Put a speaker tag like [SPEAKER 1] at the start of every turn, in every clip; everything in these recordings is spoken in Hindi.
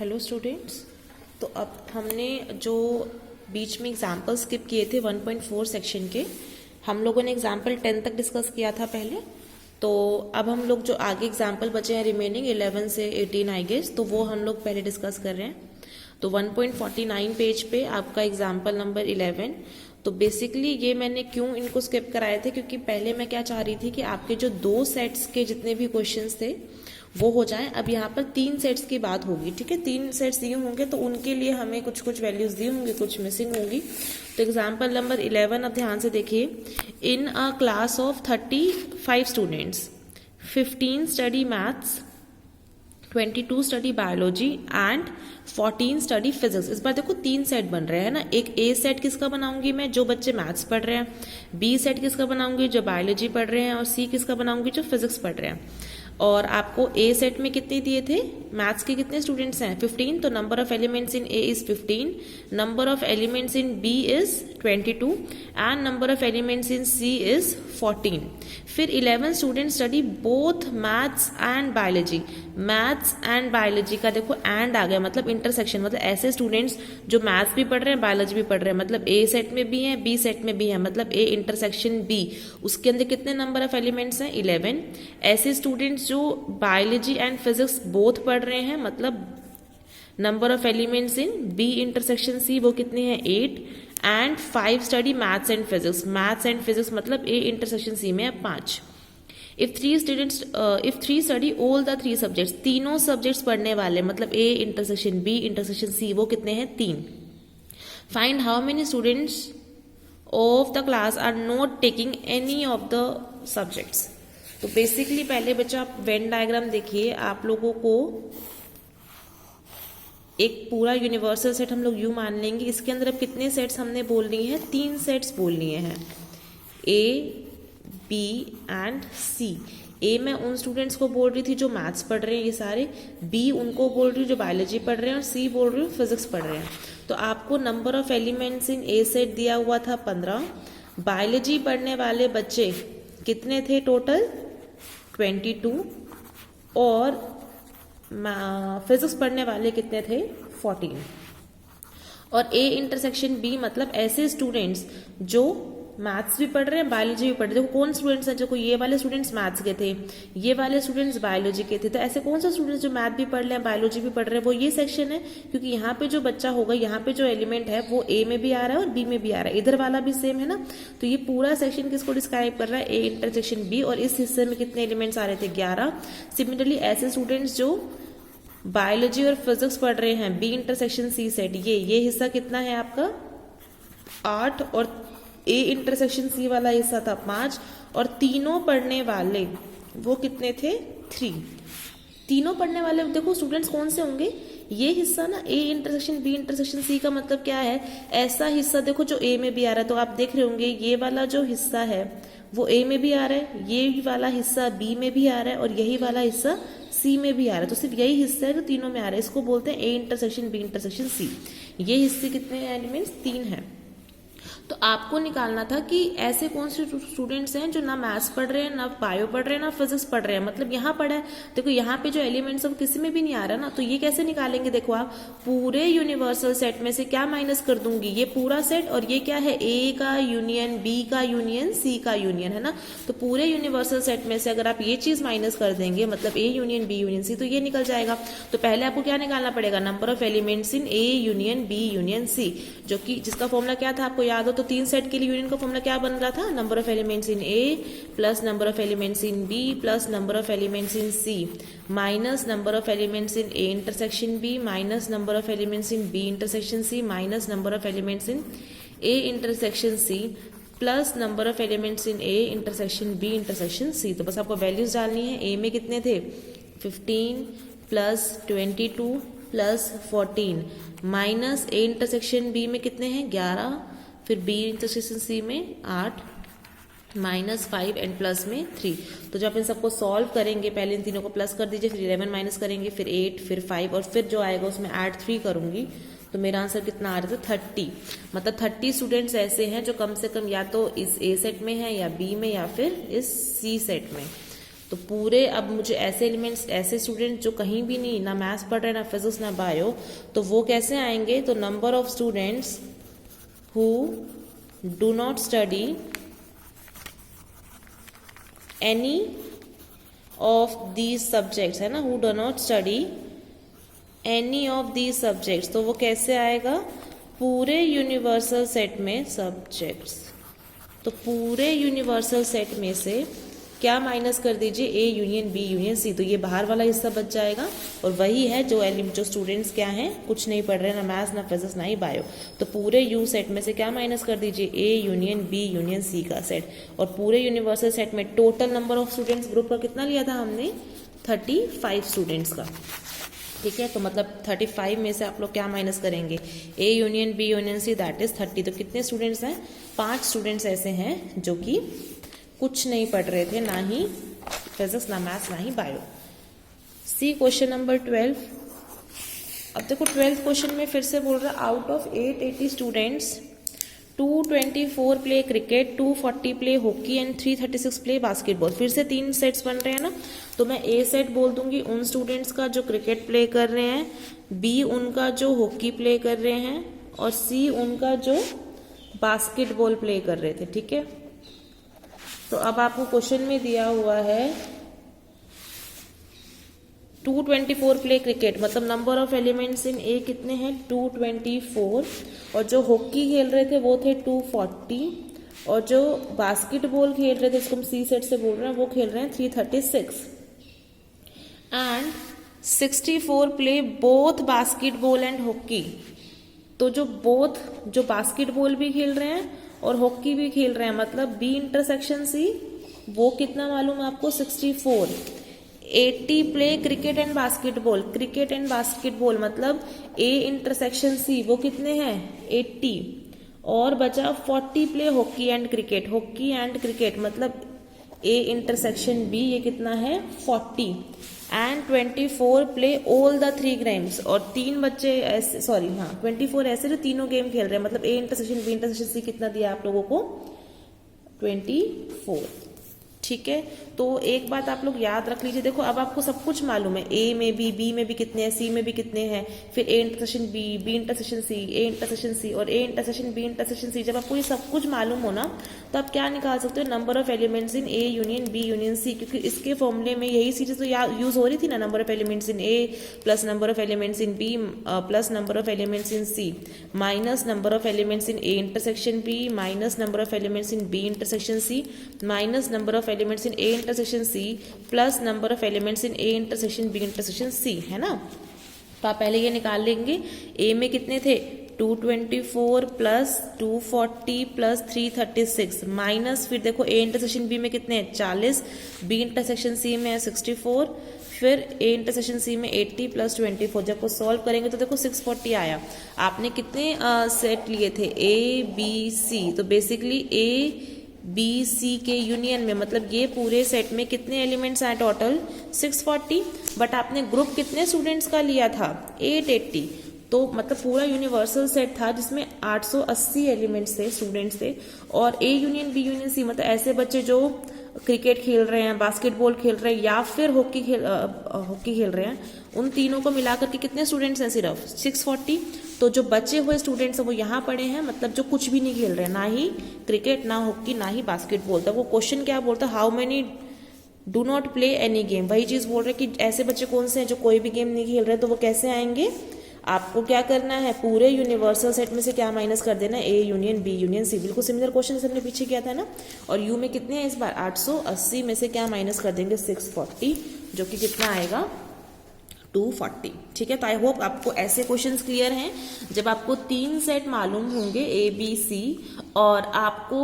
[SPEAKER 1] Hello students. तो अब हमने जो बीच में एग्जाम्पल स्किप किए थे 1.4 सेक्शन के, हम लोगों ने एग्जाम्पल 10 तक डिस्कस किया था पहले। तो अब हम लोग जो आगे एग्जाम्पल बचे हैं रिमेनिंग 11 से 18 आई गेस, तो वो हम लोग पहले डिस्कस कर रहे हैं। तो 1.49 पेज पे आपका एग्जाम्पल नंबर 11। तो बेसिकली ये मैंने क्यों इनको स्किप कराए थे, क्योंकि पहले मैं क्या चाह रही थी कि आपके जो 2 सेट्स के जितने भी क्वेश्चंस थे वो हो जाए। अब यहाँ पर 3 सेट्स की बात होगी, ठीक है। 3 सेट्स दिए होंगे तो उनके लिए हमें कुछ कुछ वैल्यूज दी होंगी, कुछ मिसिंग होंगी। तो एग्जाम्पल नंबर 11 अब ध्यान से देखिए। In a class of 35 students 15 study maths, 22 study biology and 14 study physics. इस बार देखो 3 सेट बन रहे हैं ना। एक ए सेट किसका बनाऊंगी मैं, जो बच्चे मैथ्स पढ़ रहे हैं। बी सेट किसका बनाऊंगी, जो बायोलॉजी पढ़ रहे हैं। और सी किसका बनाऊंगी, जो फिजिक्स पढ़ रहे हैं। और आपको ए सेट में कितने दिए थे, मैथ्स के कितने स्टूडेंट्स हैं 15। तो number of elements in A is 15, number of elements in B is 22 and number of elements in C is 14। फिर 11 students study both maths and biology. Maths and biology का देखो एंड आ गया, मतलब इंटरसेक्शन, मतलब ऐसे स्टूडेंट्स जो मैथ्स भी पढ़ रहे हैं बायोलॉजी भी पढ़ रहे हैं, मतलब ए सेट में भी हैं बी सेट में भी हैं, मतलब ए इंटरसेक्शन बी। उसके अंदर कितने नंबर ऑफ एलिमेंट्स हैं 11। ऐसे स्टूडेंट्स जो बायोलॉजी एंड फिजिक्स बोथ पढ़ रहे हैं, मतलब number of elements in B intersection C वो कितने हैं 8 and 5 study maths and physics. Maths and physics मतलब ए इंटरसेक्शन सी में है 5। If 3 study all the 3 subjects, तीनों सब्जेक्ट्स पढ़ने वाले, मतलब A intersection B intersection C वो कितने हैं 3। Find how many students of the class are not taking any of the subjects. तो बेसिकली पहले बच्चा आप वेन डायग्राम देखिए। आप लोगों को एक पूरा यूनिवर्सल सेट हम लोग यू मान लेंगे। इसके अंदर अब कितने सेट्स हमने बोल लिए हैं, 3 सेट्स बोल लिए हैं, ए बी एंड सी। ए मैं उन स्टूडेंट्स को बोल रही थी जो मैथ्स पढ़ रहे हैं ये सारे, बी उनको बोल रही हूँ जो बायोलॉजी पढ़ रहे हैं, और सी बोल रही हूँ फिजिक्स पढ़ रहे हैं। तो आपको number of elements in A set दिया हुआ था 15। बायोलॉजी पढ़ने वाले बच्चे कितने थे टोटल 22, और फिजिक्स पढ़ने वाले कितने थे 14। और ए इंटरसेक्शन बी मतलब ऐसे स्टूडेंट्स जो मैथ्स भी पढ़ रहे हैं बायोलॉजी भी पढ़ रहे हैं। देखो कौन स्टूडेंट्स हैं, जो ये वाले स्टूडेंट्स मैथ्स के थे, ये वाले स्टूडेंट्स बायोलॉजी के थे। तो ऐसे कौन सा स्टूडेंट्स जो मैथ भी पढ़ रहे हैं बायोलॉजी भी पढ़ रहे हैं, वो ये सेक्शन है। क्योंकि यहाँ पे जो बच्चा होगा, यहाँ पे जो एलिमेंट है वो ए में भी आ रहा है और बी में भी आ रहा है, इधर वाला भी सेम है ना। तो ये पूरा सेक्शन किसको डिस्क्राइब कर रहा है, ए इंटरसेक्शन बी। और इस हिस्से में कितने एलिमेंट्स आ रहे थे 11। सिमिलरली ऐसे स्टूडेंट्स जो बायोलॉजी और फिजिक्स पढ़ रहे हैं बी इंटरसेक्शन सी सेट, ये हिस्सा कितना है आपका 8, और ए इंटरसेक्शन सी वाला हिस्सा था 5, और तीनों पढ़ने वाले वो कितने थे 3। तीनों पढ़ने वाले देखो स्टूडेंट्स कौन से होंगे, ये हिस्सा ना A intersection B intersection C का मतलब क्या है, ऐसा हिस्सा देखो जो ए में भी आ रहा है। तो आप देख रहे होंगे ये वाला जो हिस्सा है वो ए में भी आ रहा है, ये वाला हिस्सा बी में भी आ रहा है, और यही वाला हिस्सा सी में भी आ रहा है। तो सिर्फ यही हिस्सा है जो तीनों में आ रहा है, इसको बोलते हैं A intersection B intersection C. ये हिस्से कितने एलिमेंट्स 3 हैं। तो आपको निकालना था कि ऐसे कौन से स्टूडेंट्स हैं जो ना मैथ्स पढ़ रहे हैं, ना बायो पढ़ रहे हैं, ना फिजिक्स पढ़ रहे हैं। मतलब यहाँ पढ़ा है, देखो यहाँ पे जो एलिमेंट्स है वो किसी में भी नहीं आ रहा ना। तो ये कैसे निकालेंगे, देखो आप पूरे यूनिवर्सल सेट में से क्या माइनस कर दूंगी, ये पूरा सेट, और ये क्या है ए का यूनियन बी का यूनियन सी का यूनियन है ना। तो पूरे यूनिवर्सल सेट में से अगर आप ये चीज माइनस कर देंगे, मतलब A union B union C, तो ये निकल जाएगा। तो पहले आपको क्या निकालना पड़ेगा, number of elements in A union B union C, जो कि जिसका फॉर्मूला क्या था आपको याद हो। तो 3 सेट के लिए यूनियन का फॉर्मूला क्या बन रहा था, number of elements in A plus number of elements in B plus number of elements in C minus number of elements in A intersection B minus number of elements in B intersection C minus number of elements in A intersection C plus number of elements in A intersection B intersection C. तो बस आपको वैल्यूज डालनी है। ए में कितने थे 15 plus 22 plus 14 minus A intersection B में कितने हैं 11, फिर बी इंटरसेक्शन सी में 8 माइनस 5 एंड प्लस में 3। तो जब इन सबको सॉल्व करेंगे, पहले इन तीनों को प्लस कर दीजिए, फिर 11 माइनस करेंगे, फिर 8 फिर 5, और फिर जो आएगा उसमें ऐड 3 करूंगी। तो मेरा आंसर कितना आ रहा था 30। मतलब 30 स्टूडेंट्स ऐसे हैं जो कम से कम या तो इस ए सेट में है या बी में या फिर इस सी सेट में। तो पूरे, अब मुझे ऐसे एलिमेंट्स, ऐसे स्टूडेंट जो कहीं भी नहीं, ना मैथ्स पढ़ रहे, ना फिजिक्स, ना बायो, तो वो कैसे आएंगे? तो number of students who do not study any of these subjects, है ना, who do not study any of these subjects, तो वो कैसे आएगा? पूरे यूनिवर्सल सेट में सब्जेक्ट्स। तो पूरे यूनिवर्सल सेट में से क्या माइनस कर दीजिए? A union B union C, तो ये बाहर वाला हिस्सा बच जाएगा। और वही है जो स्टूडेंट्स क्या हैं, कुछ नहीं पढ़ रहे, ना मैथ्स, ना फिजिक्स, ना ही बायो। तो पूरे यू सेट में से क्या माइनस कर दीजिए? A union B union C का सेट। और पूरे यूनिवर्सल सेट में total number of students group का कितना लिया था हमने? 35 स्टूडेंट्स का। ठीक है, तो मतलब 35 में से आप लोग क्या माइनस करेंगे? A union B union C, that is 30। तो कितने स्टूडेंट्स हैं? 5 स्टूडेंट्स ऐसे हैं जो कि कुछ नहीं पढ़ रहे थे, ना ही फिजिक्स, ना मैथ्स, ना ही बायो। सी क्वेश्चन नंबर 12। अब देखो 12th क्वेश्चन में फिर से बोल रहा है, out of 880 students 224 play cricket, 240 play hockey and 336 play basketball. फिर से 3 सेट्स बन रहे हैं ना, तो मैं ए सेट बोल दूंगी उन स्टूडेंट्स का जो क्रिकेट प्ले कर रहे हैं, बी उनका जो हॉकी प्ले कर रहे हैं, और सी उनका जो बास्केटबॉल प्ले कर रहे थे। ठीक है, तो अब आपको क्वेश्चन में दिया हुआ है 224 प्ले क्रिकेट, मतलब नंबर ऑफ एलिमेंट्स इन ए कितने हैं? 224। और जो हॉकी खेल रहे थे वो थे 240, और जो बास्केटबॉल खेल रहे थे, इसको हम सी सेट से बोल रहे हैं, वो खेल रहे हैं 336। And 64 play both basketball and hockey. तो जो बास्केटबॉल भी खेल रहे हैं और हॉकी भी खेल रहे हैं, मतलब बी इंटरसेक्शन सी, वो कितना मालूम है आपको? 64। 80 play cricket and basketball, cricket and basketball मतलब ए इंटरसेक्शन सी, वो कितने हैं? 80। और बचा 40 play hockey and cricket, hockey and cricket मतलब ए इंटरसेक्शन बी, ये कितना है? 40। And 24 play all the 3 games, और 3 बच्चे ऐसे, 24 ऐसे जो तीनों गेम खेल रहे हैं, मतलब A intersection B intersection C कितना दिया आप लोगों को? 24। ठीक है, तो एक बात आप लोग याद रख लीजिए, देखो अब आपको सब कुछ मालूम है, ए में भी, बी में भी कितने हैं, सी में भी कितने हैं, फिर A intersection B, B intersection C, A intersection C, और A intersection B intersection C. जब आपको ये सब कुछ मालूम हो ना, तो आप क्या निकाल सकते हो? Number of elements in A union B union C, क्योंकि इसके फॉर्मूले में यही चीजें तो यूज हो रही थी ना, number of elements in A plus number of elements in B plus number of elements in C minus number of elements in A intersection B minus number of elements in B intersection C minus number of elements in A intersection C plus number of elements in A intersection B intersection C, है ना। तो आप पहले ये निकाल लेंगे, ए में कितने थे? 224 प्लस 240 प्लस 336 माइनस, फिर देखो ए इंटरसेक्शन बी में कितने हैं? 40, बी इंटरसेक्शन सी में 64, फिर ए इंटरसेक्शन सी में 80 प्लस 24। जब को सॉल्व करेंगे तो देखो 640 आया। आपने कितने सेट लिए थे? ए बी सी, तो बेसिकली ए बी सी के यूनियन में, मतलब ये पूरे सेट में कितने एलिमेंट्स आए टोटल? 640। बट आपने ग्रुप कितने स्टूडेंट्स का लिया था? 880। तो मतलब पूरा यूनिवर्सल सेट था जिसमें 880 एलिमेंट्स थे, स्टूडेंट्स थे। और A union B union C मतलब ऐसे बच्चे जो क्रिकेट खेल रहे हैं, बास्केटबॉल खेल रहे हैं, या फिर हॉकी खेल रहे हैं, उन तीनों को मिलाकर के कितने स्टूडेंट्स हैं? सिर्फ 640। तो जो बचे हुए स्टूडेंट्स हैं वो यहाँ पड़े हैं, मतलब जो कुछ भी नहीं खेल रहे हैं, ना ही क्रिकेट, ना हॉकी, ना ही बास्केटबॉल। तो वो क्वेश्चन क्या बोलता? How many do not play any game. वही चीज बोल रहे कि ऐसे बच्चे कौन से हैं जो कोई भी गेम नहीं खेल रहे, तो वो कैसे आएंगे? आपको क्या करना है? पूरे यूनिवर्सल सेट में से क्या माइनस कर देना? A union B union C. बिल्कुल सिमिलर क्वेश्चन जैसे हमने पीछे किया था ना। और यू में कितने हैं इस बार? 880 में से क्या माइनस कर देंगे? 640, जो कि कितना आएगा? 240। ठीक है, तो आई होप आपको ऐसे क्वेश्चंस क्लियर हैं। जब आपको 3 सेट मालूम होंगे, ए बी सी, और आपको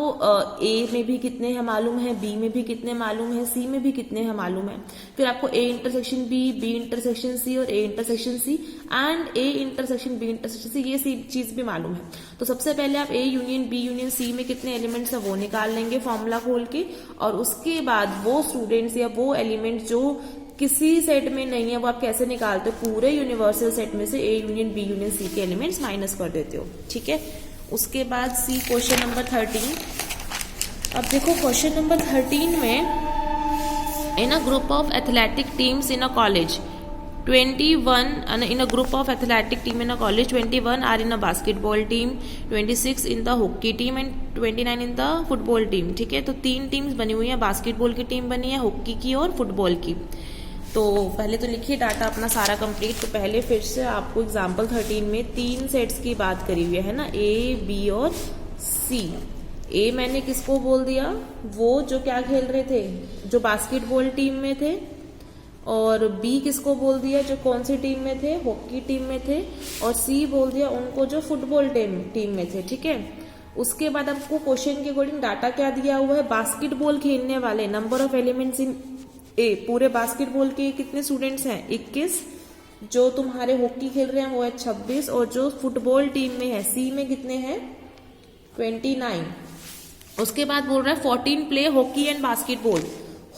[SPEAKER 1] ए में भी कितने हैं मालूम है, बी में भी कितने मालूम है, सी में भी कितने हैं मालूम है, फिर आपको A intersection B intersection C और A intersection C and A intersection B intersection C, ये चीज भी मालूम है। तो सबसे पहले आप A union B union C में कितने एलिमेंट्स है वो निकाल लेंगे फॉर्मूला खोल के, और उसके बाद वो स्टूडेंट्स या वो एलिमेंट जो किसी सेट में नहीं है वो आप कैसे निकालते हो? पूरे यूनिवर्सल सेट में से A union B union C के एलिमेंट्स माइनस कर देते हो। ठीक है, उसके बाद सी क्वेश्चन नंबर 13। अब देखो क्वेश्चन नंबर 13 में In a group of athletic teams in a college, 21 in a group of athletic team in a college, 21 are in a basketball team, 26 in the hockey team and 29 in the football team. ठीक है, तो 3 टीम्स बनी हुई है, बास्केटबॉल की टीम बनी है, हॉकी की और फुटबॉल की। तो पहले तो लिखिए डाटा अपना सारा कंप्लीट। तो पहले फिर से आपको एग्जाम्पल 13 में 3 सेट्स की बात करी हुई है ना, ए, बी और सी। ए मैंने किसको बोल दिया, वो जो क्या खेल रहे थे, जो बास्केटबॉल टीम में थे। और बी किसको बोल दिया, जो कौन सी टीम में थे, हॉकी टीम में थे। और सी बोल दिया उनको जो फुटबॉल टीम में थे। ठीक है, उसके बाद आपको क्वेश्चन के अकॉर्डिंग डाटा क्या दिया हुआ है, बास्केटबॉल खेलने वाले नंबर ऑफ एलिमेंट्स इन ए, पूरे बास्केटबॉल के कितने स्टूडेंट्स हैं 21, जो तुम्हारे हॉकी खेल रहे हैं वो है 26, और जो फुटबॉल टीम में है सी में कितने हैं 29। उसके बाद बोल रहा है 14 play hockey and basketball.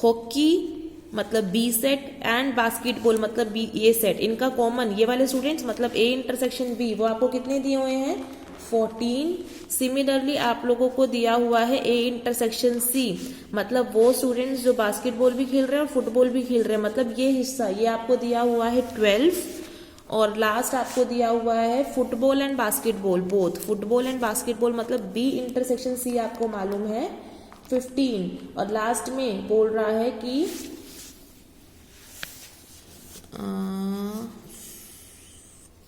[SPEAKER 1] Hockey मतलब बी सेट एंड बास्केटबॉल मतलब बी ए सेट, इनका कॉमन ये वाले स्टूडेंट्स मतलब ए इंटरसेक्शन बी, वो आपको कितने दिए हुए हैं 14। सिमिलरली आप लोगों को दिया हुआ है ए इंटरसेक्शन सी, मतलब वो स्टूडेंट्स जो बास्केटबॉल भी खेल रहे हैं और फुटबॉल भी खेल रहे हैं, मतलब ये हिस्सा ये आपको दिया हुआ है 12। और लास्ट आपको दिया हुआ है football and basketball both, football and basketball मतलब बी इंटरसेक्शन सी आपको मालूम है 15। और लास्ट में बोल रहा है कि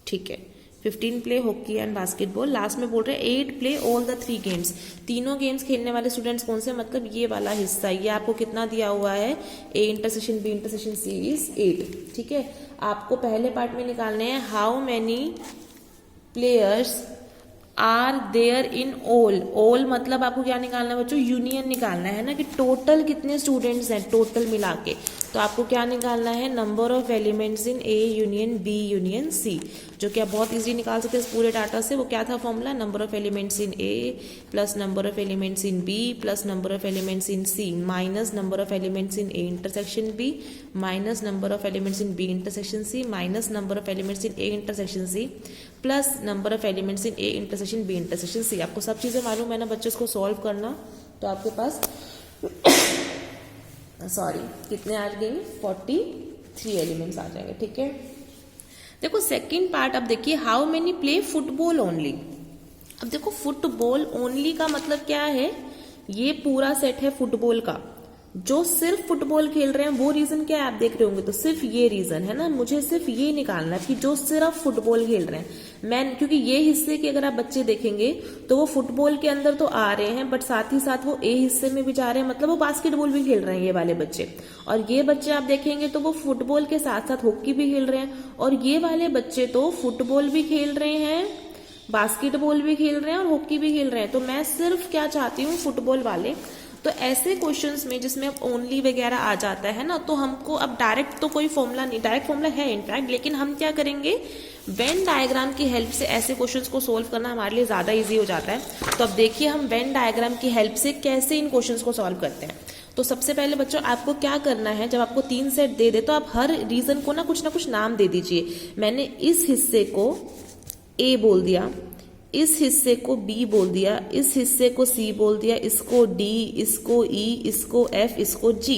[SPEAKER 1] ठीक है 15 play hockey and basketball. Last में बोल रहे हैं 8 प्ले ऑल द 3 गेम्स, तीनों गेम्स खेलने वाले स्टूडेंट्स कौन से, मतलब ये वाला हिस्सा, ये आपको कितना दिया हुआ है A intersection B intersection C is 8। ठीक है, आपको पहले पार्ट में निकालने हैं how many players are there in all. All मतलब आपको क्या निकालना है बच्चों, यूनियन निकालना है ना, कि टोटल कितने स्टूडेंट्स हैं टोटल मिला के। तो आपको क्या निकालना है, number of elements in A union B union C, जो कि आप बहुत इजीली निकाल सकते हैं इस पूरे डाटा से। वो क्या था formula, number of elements in A plus number of elements in B plus number of elements in C minus number of elements in A intersection B minus number of elements in B intersection C minus number of elements in A intersection C plus number of elements in A intersection B intersection C. आपको सब चीजें मालूम है ना बच्चों, इसको सॉल्व करना। तो आपके पास सॉरी कितने आ गए, 43 एलिमेंट्स आ जाएंगे। ठीक है, देखो सेकंड पार्ट अब देखिए, how many play football only. अब देखो फुटबॉल ओनली का मतलब क्या है, ये पूरा सेट है फुटबॉल का, जो सिर्फ फुटबॉल खेल रहे हैं वो रीजन क्या है आप देख रहे होंगे, तो सिर्फ ये रीजन है ना, मुझे सिर्फ ये निकालना है कि जो सिर्फ फुटबॉल खेल रहे हैं। मैं क्योंकि ये हिस्से के अगर आप बच्चे देखेंगे तो वो फुटबॉल के अंदर तो आ रहे हैं, बट साथ ही साथ वो ए हिस्से में भी जा रहे हैं, मतलब वो बास्केटबॉल भी खेल रहे हैं ये वाले बच्चे। और ये बच्चे आप देखेंगे तो वो फुटबॉल के साथ साथ हॉकी भी खेल रहे हैं, और ये वाले बच्चे तो फुटबॉल भी खेल रहे हैं, बास्केटबॉल भी खेल रहे हैं और हॉकी भी खेल रहे हैं। तो मैं सिर्फ क्या चाहती हूँ, फुटबॉल वाले। तो ऐसे क्वेश्चंस में जिसमें अब ओनली वगैरह आ जाता है ना, तो हमको अब डायरेक्ट तो कोई फॉर्मूला नहीं, डायरेक्ट फॉर्मूला है इनफैक्ट, लेकिन हम क्या करेंगे, वेन डायग्राम की हेल्प से ऐसे क्वेश्चंस को सोल्व करना हमारे लिए ज्यादा इजी हो जाता है। तो अब देखिए हम वेन डायग्राम की हेल्प से कैसे इन क्वेश्चंस को सॉल्व करते हैं। तो सबसे पहले बच्चों आपको क्या करना है, जब आपको 3 सेट दे दे तो आप हर रीजन को ना कुछ नाम दे दीजिए। मैंने इस हिस्से को ए बोल दिया, इस हिस्से को बी बोल दिया, इस हिस्से को सी बोल दिया, इसको डी, इसको ई, इसको एफ, इसको जी।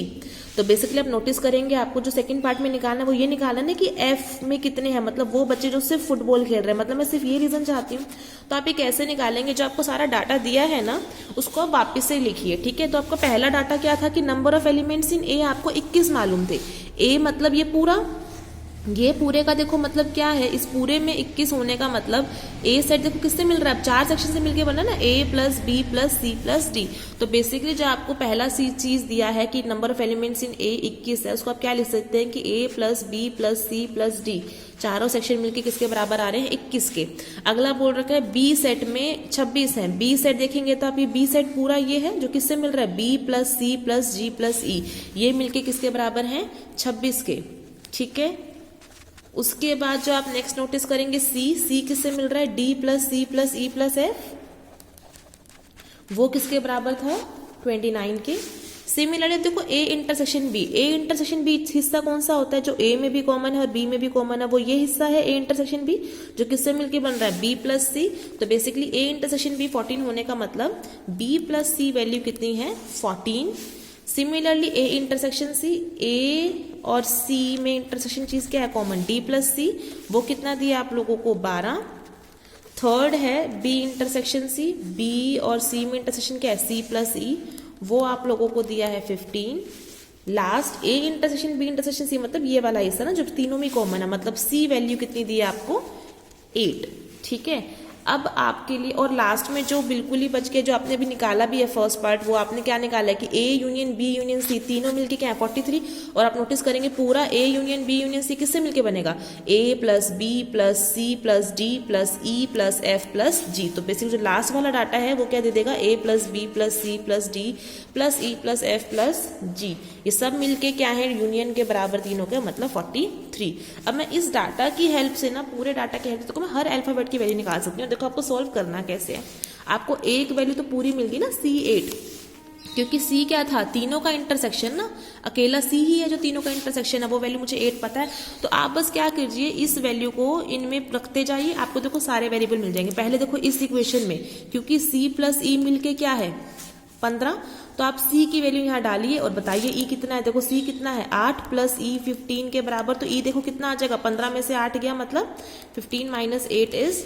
[SPEAKER 1] तो बेसिकली आप नोटिस करेंगे आपको जो सेकंड पार्ट में निकालना है वो ये निकालना है कि एफ में कितने हैं, मतलब वो बच्चे जो सिर्फ फुटबॉल खेल रहे हैं, मतलब मैं सिर्फ ये रीजन चाहती हूँ। तो आप ये कैसे निकालेंगे, जो आपको सारा डाटा दिया है ना उसको आप वापस से लिखिए। ठीक है, तो आपका पहला डाटा क्या था कि नंबर ऑफ एलिमेंट्स इन ए आपको 21 मालूम थे। ए मतलब ये पूरे का देखो मतलब क्या है, इस पूरे में 21 होने का मतलब ए सेट देखो किससे मिल रहा है, 4 सेक्शन से मिलके बना ना, A plus B plus C plus D. तो बेसिकली जो आपको पहला चीज दिया है कि number of elements in A 21 है, उसको आप क्या लिख सकते हैं कि A plus B plus C plus D, चारों सेक्शन मिलके किसके बराबर आ रहे हैं 21 के। अगला बोल रखा है बी सेट में 26 है, बी सेट देखेंगे तो आप ये बी सेट पूरा ये है जो किससे मिल रहा है, बी प्लस सी प्लस जी प्लस ई, ये मिलके किसके बराबर है 26 के। ठीक है, उसके बाद जो आप नेक्स्ट नोटिस करेंगे सी किससे मिल रहा है, D plus C plus E plus F, वो किसके बराबर था 29 के। सिमिलरली देखो ए इंटरसेक्शन बी हिस्सा कौन सा होता है, जो ए में भी कॉमन है और बी में भी कॉमन है, वो ये हिस्सा है ए इंटरसेक्शन बी, जो किससे मिलके बन रहा है बी प्लस सी। तो बेसिकली ए इंटरसेक्शन बी 14 होने का मतलब बी प्लस सी वैल्यू कितनी है 14। सिमिलरली ए इंटरसेक्शन सी, ए और सी में इंटरसेक्शन चीज क्या है कॉमन, डी प्लस सी, वो कितना दिया आप लोगों को 12। थर्ड है बी इंटरसेक्शन सी, बी और सी में इंटरसेक्शन क्या है सी प्लस ई, वो आप लोगों को दिया है 15। Last A intersection B intersection C, मतलब ये वाला हिस्सा ना जो तीनों में कॉमन है, मतलब सी वैल्यू कितनी दी है आपको 8। ठीक है, अब आपके लिए और लास्ट में जो बिल्कुल ही बच के जो आपने अभी निकाला भी है फर्स्ट पार्ट, वो आपने क्या निकाला है कि A union B union C तीनों मिलके क्या है 43। और आप नोटिस करेंगे पूरा A union B union C किससे मिलके बनेगा, A plus B plus C plus D plus E plus F plus G. तो बेसिक जो लास्ट वाला डाटा है वो क्या दे देगा, A plus B plus C plus D plus E plus F plus G, ये सब मिलके क्या है यूनियन के बराबर तीनों के, मतलब 43। अब मैं इस डाटा की हेल्प से ना, पूरे डाटा की हेल्प से तो मैं हर अल्फाबेट की वैल्यू निकाल सकती हूँ। देखो आपको सॉल्व करना कैसे है, आपको एक वैल्यू तो पूरी मिल गई ना C8, क्योंकि C क्या था तीनों का इंटरसेक्शन ना, अकेला C ही है जो तीनों का इंटरसेक्शन है, वो वैल्यू मुझे 8 पता है। तो आप बस क्या कीजिए, इस वैल्यू को इनमें रखते जाइए, आपको देखो सारे वेरिएबल मिल जाएंगे। पहले देखो इस इक्वेशन में, क्योंकि C प्लस E मिलके क्या है 15, तो आप C की वैल्यू यहाँ डालिए और बताइए E कितना है। देखो C कितना है 8 प्लस E 15 के बराबर, तो E देखो कितना आ जाएगा, 15 में से 8 गया, मतलब 15 माइनस 8 इज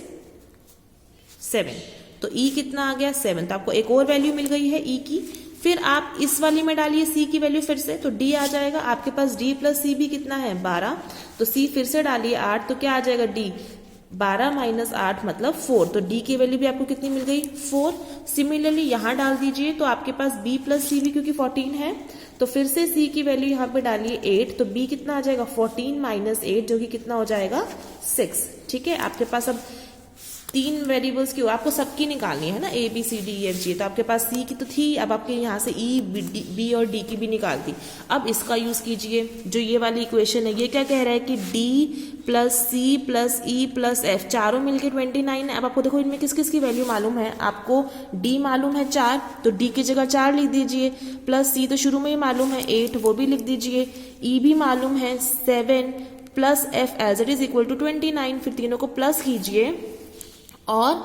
[SPEAKER 1] 7। तो E कितना आ गया 7, तो आपको एक और वैल्यू मिल गई है E की। फिर आप इस वाली में डालिए C की वैल्यू फिर से, तो D आ जाएगा आपके पास। D प्लस C भी कितना है 12, तो C फिर से डालिए 8, तो क्या आ जाएगा D 12 माइनस 8 मतलब 4, तो D की वैल्यू भी आपको कितनी मिल गई 4। सिमिलरली यहाँ डाल दीजिए, तो आपके पास B प्लस C भी क्योंकि 14 है, तो फिर से C की वैल्यू यहाँ पे डालिए 8, तो B कितना आ जाएगा 14 माइनस 8 जो कि कितना हो जाएगा 6। ठीक है, आपके पास अब 3 वेरिएबल्स की आपको सबकी निकालनी है ना, A B C D E F G, तो आपके पास C की तो थी, अब आपके यहाँ से E B और D की भी निकाल दी। अब इसका यूज कीजिए, जो ये वाली इक्वेशन है ये क्या कह रहा है कि D plus C plus E plus F चारों मिलके 29 है। अब आपको देखो इनमें किस किस की वैल्यू मालूम है, आपको D मालूम है 4, तो D की जगह 4 लिख दीजिए, प्लस C तो शुरू में ही मालूम है 8, वो भी लिख दीजिए, E भी मालूम है 7 plus F as it is equal to 29। फिर तीनों को प्लस कीजिए और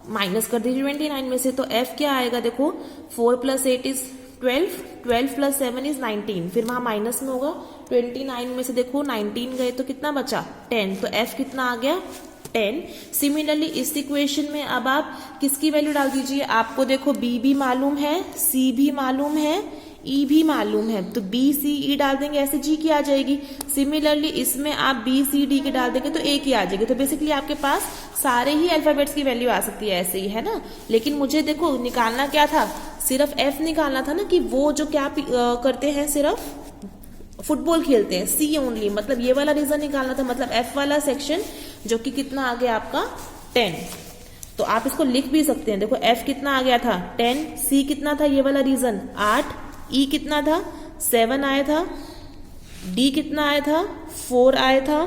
[SPEAKER 1] माइनस कर दीजिए 29 में से, तो F क्या आएगा देखो 4 प्लस 8 इज 12, 12 प्लस 7 इज 19, फिर वहां माइनस में होगा 29 में से देखो 19 गए तो कितना बचा 10, तो F कितना आ गया 10। सिमिलरली इस इक्वेशन में अब आप किसकी वैल्यू डाल दीजिए, आपको देखो B भी मालूम है, C भी मालूम है, E भी मालूम है, तो B C E डाल देंगे, ऐसे G की आ जाएगी। सिमिलरली इसमें आप B C D की डाल देंगे तो A की आ जाएगी। तो बेसिकली आपके पास सारे ही अल्फाबेट्स की वैल्यू आ सकती है, ऐसे ही है ना। लेकिन मुझे देखो निकालना क्या था, सिर्फ F निकालना था ना, कि वो जो क्या करते हैं सिर्फ फुटबॉल खेलते हैं, C ओनली, मतलब ये वाला रीजन निकालना था, मतलब F वाला सेक्शन जो कि कितना आ गया आपका 10। तो आप इसको लिख भी सकते हैं, देखो F कितना आ गया था 10, C कितना था ये वाला रीजन 8, E कितना था 7 आया था, D कितना आया था 4 आया था,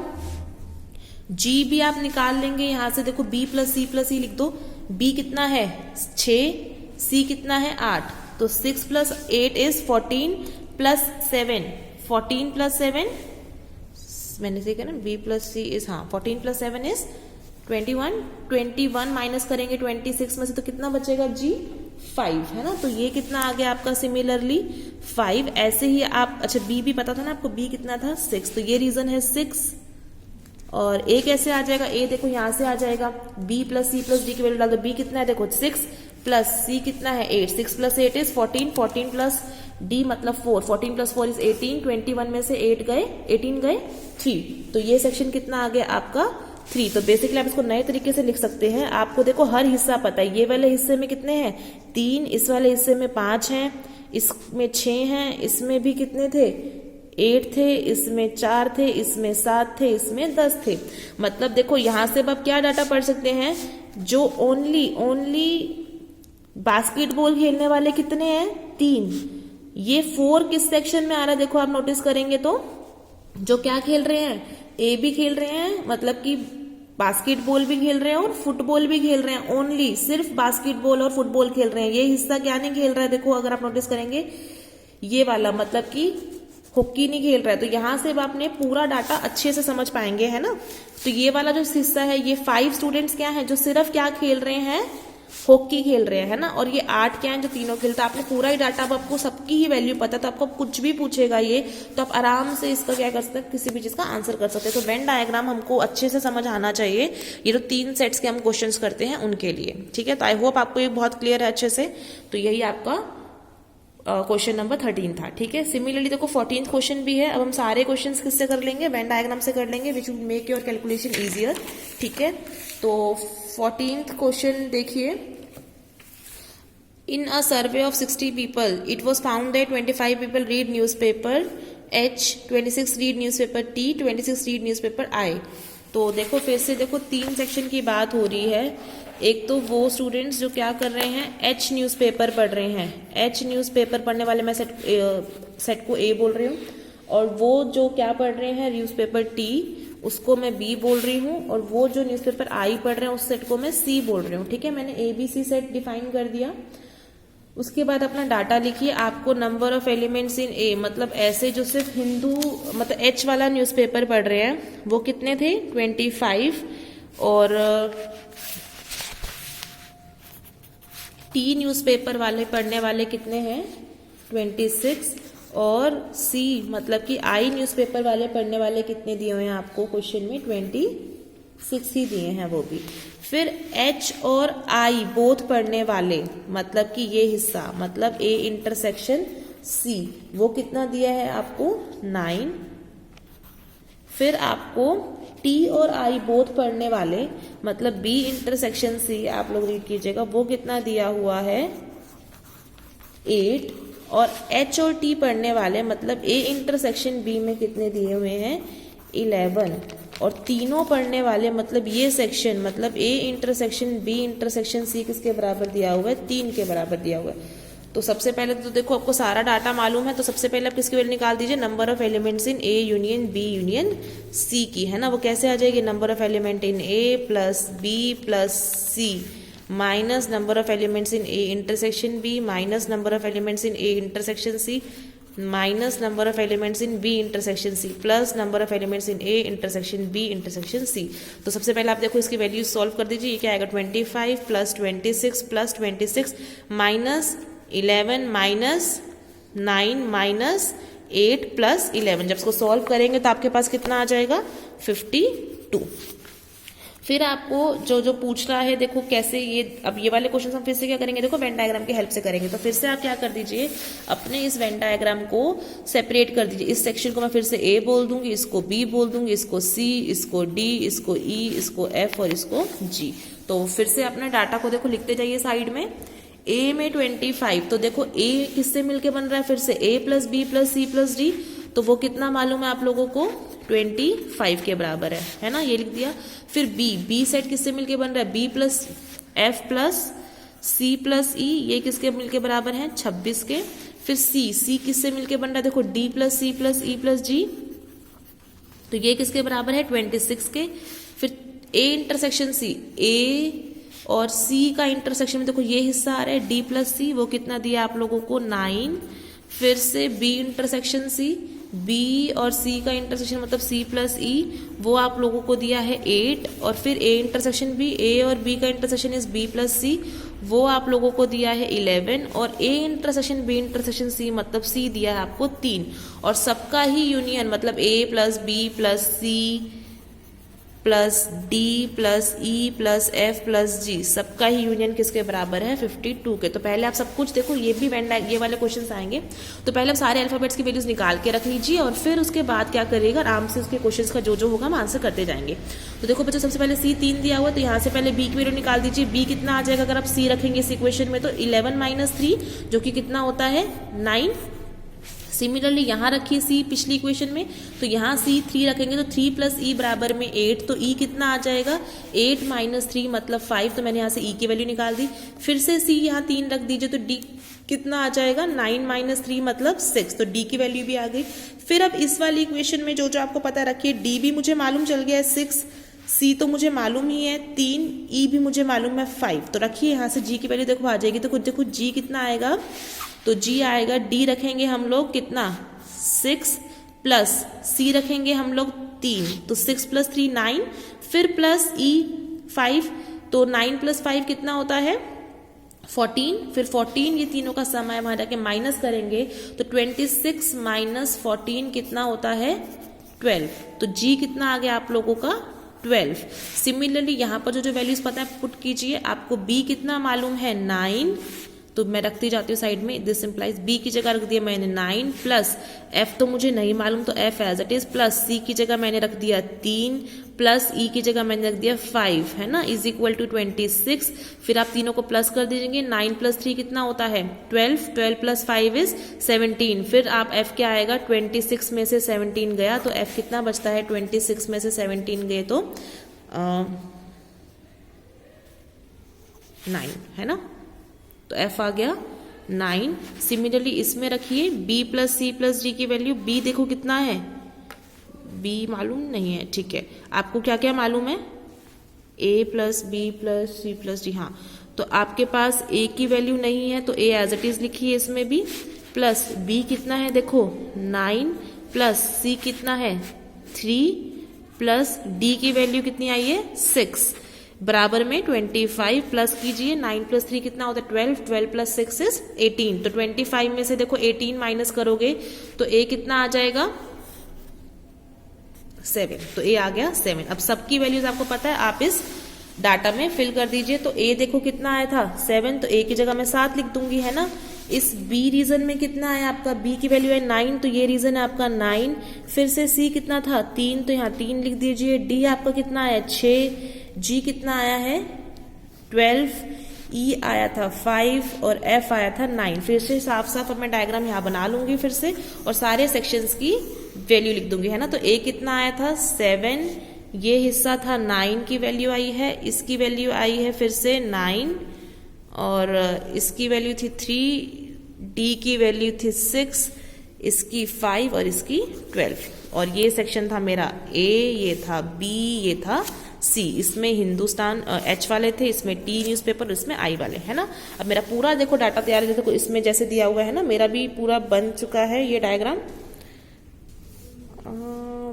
[SPEAKER 1] G भी आप निकाल लेंगे यहाँ से, देखो B plus C plus E लिख दो, B कितना है 6, C कितना है 8, तो 6 प्लस 8 इज 14 प्लस 7, 14 प्लस 7 मैंने से कहा ना B plus C is 14 plus 7 is 21, 21 minus करेंगे 26 में से तो कितना बचेगा G 5, है ना। तो ये कितना आ गया आपका सिमिलरली 5। ऐसे ही आप, अच्छा B भी पता था ना आपको, B कितना था 6, तो ये रीजन है 6। और A कैसे आ जाएगा, A देखो यहाँ से आ जाएगा, B plus C plus D की वैल्यू डाल दो, B कितना है देखो 6 प्लस C कितना है 8, 6 प्लस 8 इज 14, 14 प्लस D मतलब 4, 14 प्लस 4 इज 18, 21 में से 18 गए 3, तो ये सेक्शन कितना आ गया आपका 3। तो बेसिकली आप इसको नए तरीके से लिख सकते हैं। आपको देखो हर हिस्सा पता है, ये वाले हिस्से में कितने हैं 3, इस वाले हिस्से में 5 हैं, इसमें 6 हैं, इसमें भी कितने थे 8 थे, इसमें 4 थे, इसमें 7 थे, इसमें 10 थे। मतलब देखो यहाँ से अब आप क्या डाटा पढ़ सकते हैं, जो ओनली बास्केटबॉल खेलने वाले कितने हैं 3, ये 4 किस सेक्शन में आ रहा है देखो आप नोटिस करेंगे तो, जो क्या खेल रहे हैं A भी खेल रहे हैं, मतलब कि बास्केटबॉल भी खेल रहे हैं और फुटबॉल भी खेल रहे हैं, ओनली सिर्फ बास्केटबॉल और फुटबॉल खेल रहे हैं। ये हिस्सा क्या नहीं खेल रहा है देखो, अगर आप नोटिस करेंगे ये वाला, मतलब कि हॉकी नहीं खेल रहा है। तो यहाँ से आपने पूरा डाटा अच्छे से समझ पाएंगे, है ना। तो ये वाला जो हिस्सा है, ये 5 स्टूडेंट्स क्या है जो सिर्फ क्या खेल रहे हैं हॉकी खेल रहे हैं, है ना, और ये 8 क्या है जो तीनों खेलता है। आपने पूरा ही डाटा, अब आपको सबकी ही वैल्यू पता, तो आपको कुछ भी पूछेगा ये तो आप आराम से इसका क्या कर सकते हैं, किसी भी चीज़ का आंसर कर सकते हैं। तो वेन डायग्राम हमको अच्छे से समझ आना चाहिए, ये जो 3 सेट्स के हम क्वेश्चंस करते हैं उनके लिए, ठीक है। तो आई होप आपको ये बहुत क्लियर है अच्छे से। तो यही आपका क्वेश्चन नंबर 13 था, ठीक है। सिमिलरली देखो 14th क्वेश्चन भी है। अब हम सारे क्वेश्चंस किससे कर लेंगे, वेन डायग्राम से कर लेंगे, which will make your calculation easier, ठीक है। तो 14th क्वेश्चन देखिए, in a survey of 60 people it was found that 25 people read newspaper H, 26 read newspaper T, 26 read newspaper I। तो देखो फिर से देखो 3 सेक्शन की बात हो रही है। एक तो वो स्टूडेंट्स जो क्या कर रहे हैं, H न्यूज़पेपर पढ़ रहे हैं, H न्यूज़पेपर पढ़ने वाले मैं सेट को A बोल रही हूँ, और वो जो क्या पढ़ रहे हैं न्यूज़पेपर T उसको मैं B बोल रही हूँ, और वो जो न्यूज़पेपर I पढ़ रहे हैं उस सेट को मैं C बोल रही हूँ, ठीक है। मैंने ABC सेट डिफाइन कर दिया। उसके बाद अपना डाटा लिखिए। आपको number of elements in A, मतलब ऐसे जो सिर्फ हिंदू मतलब H वाला न्यूज़पेपर पढ़ रहे हैं वो कितने थे, 25, और T न्यूज़पेपर वाले पढ़ने वाले कितने हैं, 26, और C मतलब कि I न्यूज़पेपर वाले पढ़ने वाले कितने दिए हुए हैं आपको क्वेश्चन में, 26 ही दिए हैं वो भी। फिर H और I बोथ पढ़ने वाले मतलब कि ये हिस्सा मतलब A इंटरसेक्शन C, वो कितना दिया है आपको, 9। फिर आपको T और I बोथ पढ़ने वाले मतलब B इंटरसेक्शन C, आप लोग रीड कीजिएगा, वो कितना दिया हुआ है, 8। और H और T पढ़ने वाले मतलब A इंटरसेक्शन B में कितने दिए हुए हैं, 11। और तीनों पढ़ने वाले मतलब ये सेक्शन मतलब A intersection B intersection C किसके बराबर दिया हुआ है, 3 के बराबर दिया हुआ है। तो सबसे पहले तो देखो आपको सारा डाटा मालूम है, तो सबसे पहले आप किसकी वैल्यू निकाल दीजिए, number of elements in A union B union C की, है ना। वो कैसे आ जाएगी, number of element in A plus B plus C minus number of elements in A intersection B minus number of elements in A intersection C minus number of elements in B intersection C plus number of elements in A intersection B intersection C। तो सबसे पहले आप देखो इसकी वैल्यू सॉल्व कर दीजिए। ये क्या आएगा, 25 plus 26 plus 26 minus 11 minus 9 minus 8 plus 11। जब इसको सॉल्व करेंगे तो आपके पास कितना आ जाएगा, 52। फिर आपको जो जो पूछ रहा है देखो कैसे, ये अब ये वाले क्वेश्चन हम फिर से क्या करेंगे, देखो वेन डायग्राम की हेल्प से करेंगे। तो फिर से आप क्या कर दीजिए, अपने इस वेन डायग्राम को सेपरेट कर दीजिए। इस सेक्शन को मैं फिर से A बोल दूंगी, इसको B बोल दूंगी, इसको C, इसको D, इसको E, इसको F और इसको G। तो फिर से अपना डाटा को देखो लिखते जाइए साइड में। A में 25, तो देखो A किससे मिलके बन रहा है, फिर से A plus B plus C plus D, तो वो कितना मालूम है आप लोगों को, 25 के बराबर है ना, ये लिख दिया। फिर B सेट किससे मिलके बन रहा है, B plus F plus C plus E, ये किसके मिलके बराबर है, 26 के। फिर C किससे मिलके बन रहा है, देखो D plus C plus E plus G, तो ये किसके बराबर है, 26 के। फिर A इंटरसेक्शन C, A और C का इंटरसेक्शन में देखो ये हिस्सा आ रहा है D प्लस C, वो कितना दिया आप लोगों को, 9। फिर से B इंटरसेक्शन C, B और C का इंटरसेक्शन मतलब C प्लस E, वो आप लोगों को दिया है 8। और फिर A इंटरसेक्शन B, A और B का intersection is B plus C, वो आप लोगों को दिया है 11। और A intersection B intersection C मतलब C दिया है आपको 3। और सबका ही यूनियन मतलब A plus B plus C plus D plus E plus F plus G, सबका ही यूनियन किसके बराबर है, 52 के। तो पहले आप सब कुछ देखो, ये भी ये वाले क्वेश्चंस आएंगे, तो पहले आप सारे अल्फाबेट्स की वैल्यूज निकाल के रख लीजिए, और फिर उसके बाद क्या करिएगा, आराम से उसके क्वेश्चंस का जो जो होगा हम आंसर करते जाएंगे। तो देखो बच्चों, सबसे पहले C 3 दिया हुआ, तो यहाँ से पहले B की वैल्यू निकाल दीजिए। B कितना आ जाएगा अगर आप C रखेंगे इस इक्वेशन में, तो 11 माइनस 3 जो कि कितना होता है, 9। सिमिलरली यहाँ रखिए C पिछली इक्वेशन में, तो यहाँ C 3 रखेंगे तो 3 प्लस E बराबर में 8, तो E कितना आ जाएगा, 8 माइनस 3 मतलब 5, तो मैंने यहाँ से E की वैल्यू निकाल दी। फिर से C यहाँ 3 रख दीजिए, तो D कितना आ जाएगा, 9 माइनस 3 मतलब 6, तो D की वैल्यू भी आ गई। फिर अब इस वाली इक्वेशन में जो जो आपको पता रखिए, D भी मुझे मालूम चल गया है 6, C तो मुझे मालूम ही है 3, E भी मुझे मालूम है 5, तो रखिए यहाँ से G की वैल्यू देखो आ जाएगी। तो देखो G कितना आएगा, तो G आएगा, D रखेंगे हम लोग कितना, 6 प्लस C रखेंगे हम लोग 3, तो 6 प्लस 3 9, फिर प्लस E 5, तो 9 प्लस 5 कितना होता है, 14, फिर 14 ये तीनों का सम है, वहाँ जाके माइनस करेंगे तो 26 माइनस 14 कितना होता है 12। तो जी कितना आ गया आप लोगों का 12। सिमिलरली यहाँ पर जो वैल्यूज पता है पुट कीजिए। आपको बी कितना मालूम है 9, तो मैं रखती जाती हूँ साइड में। दिस इंप्लाइज बी की जगह रख दिया मैंने 9 प्लस एफ तो मुझे नहीं मालूम तो F as it is, plus C की जगह मैंने रख दिया 3 प्लस ई की जगह मैंने रख दिया 5, है ना, इज इक्वल टू 26। फिर आप तीनों को प्लस कर दीजिएंगे। 9 प्लस 3 कितना होता है 12, 12 प्लस 5 इज 17। फिर आप एफ क्या आएगा 26 में से 17 गया तो एफ कितना बचता है 26 में से 17 गए तो 9, है ना, तो f आ गया 9। सिमिलरली इसमें रखिए b plus C plus D की वैल्यू। b देखो कितना है, b मालूम नहीं है, ठीक है। आपको क्या क्या मालूम है a plus B plus C plus D, हाँ। तो आपके पास a की वैल्यू नहीं है तो a एज इट इज लिखिए इसमें भी, प्लस b कितना है देखो 9 प्लस c कितना है 3 प्लस d की वैल्यू कितनी आई है 6 बराबर में 25 प्लस कीजिए। 9 प्लस 3 कितना होता है 12, 12 प्लस 6 इज 18। तो 25 में से देखो 18 माइनस करोगे तो a कितना आ जाएगा 7, तो a आ गया 7। अब सबकी वैल्यूज आपको पता है, आप इस डाटा में फिल कर दीजिए। तो a देखो कितना आया था 7, तो a की जगह मैं 7 लिख दूंगी, है ना। इस b रीजन में कितना है आपका, b की वैल्यू है 9, तो ये रीजन है आपका 9। फिर से c कितना था 3, तो यहाँ 3 लिख दीजिए। d आपका कितना है 6, g कितना आया है 12, e आया था 5 और f आया था 9। फिर से साफ साफ अब मैं डायग्राम यहाँ बना लूंगी फिर से और सारे सेक्शंस की वैल्यू लिख दूंगी, है ना। तो a कितना आया था 7, ये हिस्सा था 9 की वैल्यू आई है, इसकी वैल्यू आई है फिर से 9 और इसकी वैल्यू थी 3, d की वैल्यू थी 6, इसकी 5 और इसकी 12। और ये सेक्शन था मेरा a, ये था b, ये था C। इसमें हिंदुस्तान H वाले थे, इसमें T न्यूज़पेपर, इसमें I वाले, है ना। अब मेरा पूरा देखो डाटा तैयार है, देखो इसमें जैसे दिया हुआ है ना, मेरा भी पूरा बन चुका है ये डायग्राम।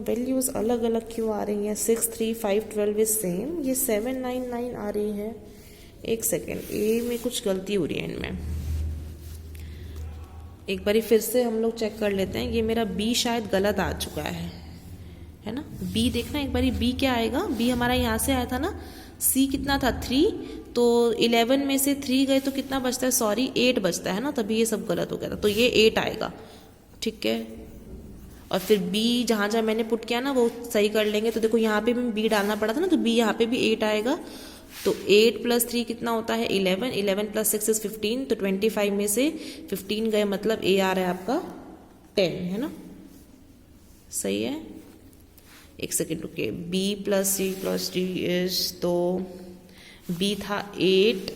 [SPEAKER 1] वैल्यूज अलग अलग क्यों आ रही हैं, 6, 3, 5, 12 इज सेम, ये 7, 9, 9 आ रही है। एक सेकेंड, ए में कुछ गलती हो रही है इनमें, एक बारी फिर से हम लोग चेक कर लेते हैं। ये मेरा बी शायद गलत आ चुका है ना। बी देखना एक बारी, बी क्या आएगा, बी हमारा यहाँ से आया था ना। सी कितना था 3, तो 11 में से 3 गए तो कितना बचता है, सॉरी 8 बचता है ना, तभी ये सब गलत हो गया था। तो ये 8 आएगा, ठीक है। और फिर बी जहाँ जहाँ मैंने पुट किया ना वो सही कर लेंगे। तो देखो यहाँ पे भी बी डालना पड़ा था ना, तो बी यहाँ पे भी 8 आएगा। तो 8 प्लस 3 कितना होता है 11, 11 प्लस 6 इज 15। तो 25 में से 15 गए मतलब ए आ रहा है आपका 10, है ना, सही है। एक सेकेंड रुकिए, b plus C plus D is, तो b था 8,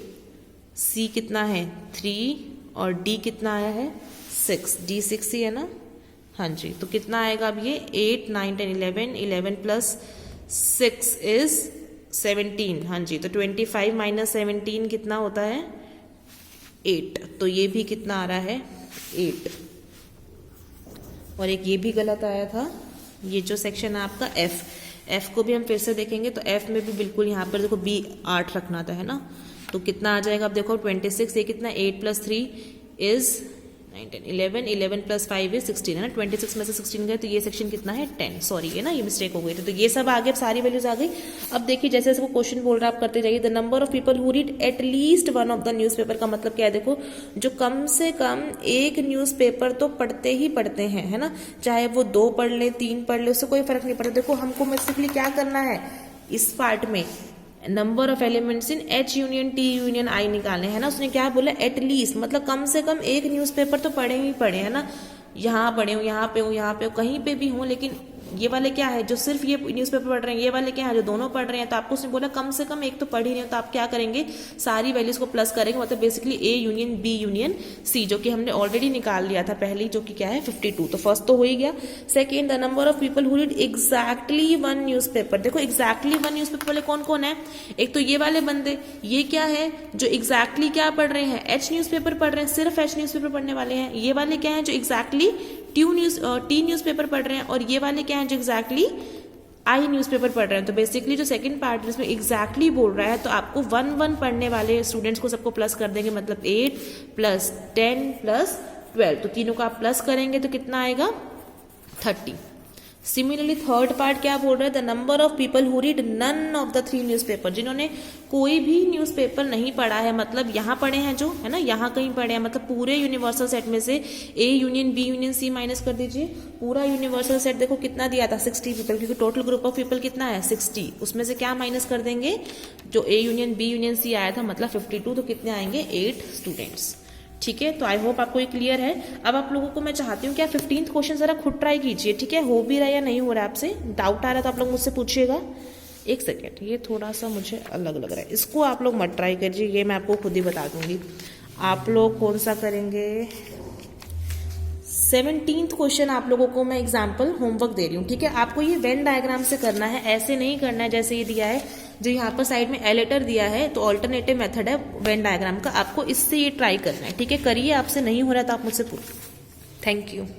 [SPEAKER 1] c कितना है 3 और d कितना आया है 6, d 6 ही है ना, हाँ जी। तो कितना आएगा अब ये 8, 9, 10, 11, 11 प्लस 6 इज 17, हाँ जी। तो 25 माइनस 17 कितना होता है 8, तो ये भी कितना आ रहा है 8। और एक ये भी गलत आया था, ये जो सेक्शन है आपका एफ को भी हम फिर से देखेंगे। तो एफ में भी बिल्कुल यहाँ पर देखो बी 8 रखना था, है ना। तो कितना आ जाएगा अब देखो 26, ये कितना 8 प्लस 3 इज 9, 10, 11, 11 प्लस 5 इज 16, है ना। 26 में से 16 गए तो ये सेक्शन कितना है 10, सॉरी है ना, ये मिस्टेक हो गई थी। तो ये सब आ गए, सारी वैल्यूज आ गई। अब देखिए जैसे जैसे वो क्वेश्चन बोल रहा है आप करते जाइए। The number of people who read at least one of the newspaper का मतलब क्या है, देखो जो कम से कम एक न्यूज़पेपर तो पढ़ते ही पढ़ते हैं, है ना। चाहे वो 2 पढ़ ले 3 पढ़ ले, उससे कोई फर्क नहीं पड़ता। देखो हमको बेसिकली क्या करना है इस पार्ट में, number of elements in H union T union I निकालने, है ना। उसने क्या बोला एटलीस्ट, मतलब कम से कम एक न्यूज़पेपर तो पढ़े ही पढ़े, है ना। यहाँ पढ़े हो, यहाँ पे हो, यहाँ पे हो, कहीं पे भी हो, लेकिन ये वाले क्या है जो सिर्फ ये न्यूज़पेपर पढ़ रहे हैं, ये वाले क्या है जो दोनों पढ़ रहे हैं। तो आपको उसने बोला कम से कम एक तो पढ़ ही रहे हो, तो आप क्या करेंगे सारी वैल्यूज को प्लस करेंगे, मतलब basically A union B union C, जो कि हमने ऑलरेडी निकाल लिया था पहले, जो कि क्या है 52। तो फर्स्ट तो हो ही गया। Second, the number of people who read exactly one newspaper. देखो एग्जैक्टली वन न्यूज़पेपर वाले कौन कौन है, एक तो ये वाले बंदे, ये क्या है जो एग्जैक्टली क्या पढ़ रहे हैं H न्यूज़पेपर पढ़ रहे हैं, सिर्फ H न्यूज़पेपर पढ़ने वाले हैं। ये वाले क्या है जो एग्जैक्टली टी न्यूज़पेपर पढ़ रहे हैं, और ये वाले क्या हैं जो एग्जैक्टली आई न्यूज़पेपर पढ़ रहे हैं, तो बेसिकली जो सेकंड पार्ट है इसमें एग्जैक्टली बोल रहा है, तो आपको 1 पढ़ने वाले स्टूडेंट्स को सबको प्लस कर देंगे, मतलब 8 + 10 + 12, तो तीनों का आप प्लस करेंगे तो कितना आएगा 30। सिमिलरली थर्ड पार्ट क्या बोल रहा है, the number of people who read none of the 3 newspaper, जिन्होंने कोई भी न्यूज़पेपर नहीं पढ़ा है, मतलब यहाँ पढ़े हैं जो है ना, यहाँ कहीं पढ़े हैं, मतलब पूरे यूनिवर्सल सेट में से A union B union C minus कर दीजिए, पूरा यूनिवर्सल सेट देखो कितना दिया था 60 पीपल, क्योंकि टोटल ग्रुप ऑफ पीपल कितना है 60, उसमें से क्या माइनस कर देंगे, जो A union B union C आया था मतलब 52, तो कितने आएंगे 8 स्टूडेंट्स। ठीक है, तो आई होप आपको ये क्लियर है। अब आप लोगों को मैं चाहती हूँ कि आप 15th क्वेश्चन जरा खुद ट्राई कीजिए, ठीक है, हो भी रहा है या नहीं हो रहा है, आपसे डाउट आ रहा है तो आप लोग मुझसे पूछिएगा। एक सेकेंड, ये थोड़ा सा मुझे अलग लग रहा है, इसको आप लोग मत ट्राई करिए, ये मैं आपको खुद ही बता दूंगी। आप लोग कौन सा करेंगे, 17th क्वेश्चन आप लोगों को मैं एग्जाम्पल होमवर्क दे रही हूँ, ठीक है, आपको ये वेन डायग्राम से करना है, ऐसे नहीं करना है जैसे ये दिया है, जो यहाँ पर साइड में एलेटर दिया है, तो ऑल्टरनेटिव मेथड है वेन डायग्राम का, आपको इससे ये ट्राई करना है, ठीक है, करिए, आपसे नहीं हो रहा तो आप मुझसे पूछो। Thank you.